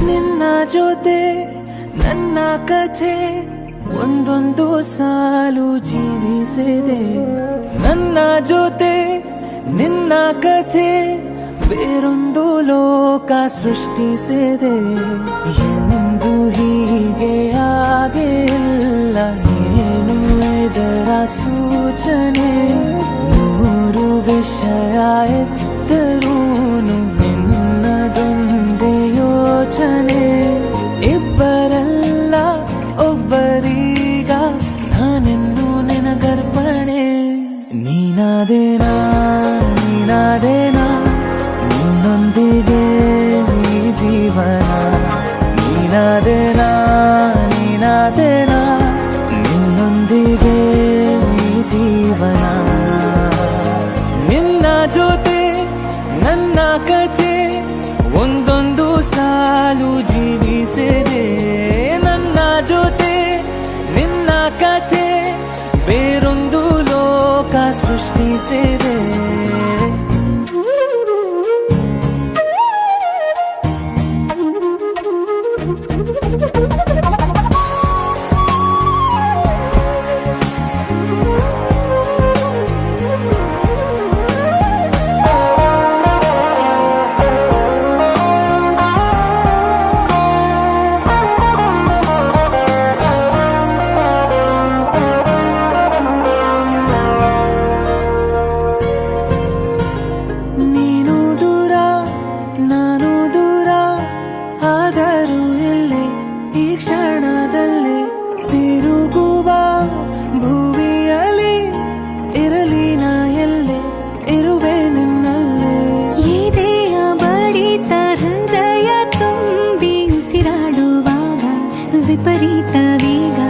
ನಿನ್ನ ಜೊತೆ ನನ್ನ ಕಥೆ ಒಂದೊಂದು ಸಾಲು ಜೀವಿಸಿದೆ. ನನ್ನ ಜೊತೆ ನಿನ್ನ ಕಥೆ ಬೇರೊಂದು ಲೋಕ ಸೃಷ್ಟಿಸಿದೆ. ಎಂದು ಹೀಗೆ ಆಗಿಲ್ಲ, ಏನು ಇದರ ಸೂಚನೆ? ನೂರು ವಿಷಯ ಇದ್ದರೂನು ನಿನ್ನದೊಂದೇ ಯೋಚನೆ. ಇಬ್ಬರಲ್ಲ ಒಬ್ಬರೀಗ ನಾನೆಂದು ನಿನಗರ್ಪಣೆ. ನೀನಾದೇನಾ ನೀನಾದೇನಾ ನಿನ್ನೊಂದಿಗೆ ಈ ಜೀವನ. ನೀನಾದೇನಾ ನೀನಾದೇನಾ ನಿನ್ನೊಂದಿಗೆ ಈ ಜೀವನ. ನಿನ್ನ ಜೊತೆ ನನ್ನ ಕಥೆ ಒಂದೊಂದು ಸಾಲು ಜೀವಿಸಿದೆ. ನನ್ನ ಜೊತೆ ನಿನ್ನ ಕಥೆ ಬೇರೊಂದು ಲೋಕ ಸೃಷ್ಟಿಸಿದೆ. ಆದರೂ ಇಲ್ಲೇ ಈ ಕ್ಷಣದಲ್ಲಿ ತಿರುಗುವ ಭುವಿಯಲ್ಲಿ ಇರಲಿ ನಾ ಎಲ್ಲೇ ಇರುವೆ ನಿನ್ನಲ್ಲೇ. ಎದೆಯ ಬಡಿತ ಹೃದಯ ತುಂಬಿ ಉಸಿರಾಡುವಾಗ ವಿಪರೀತ ವೇಗ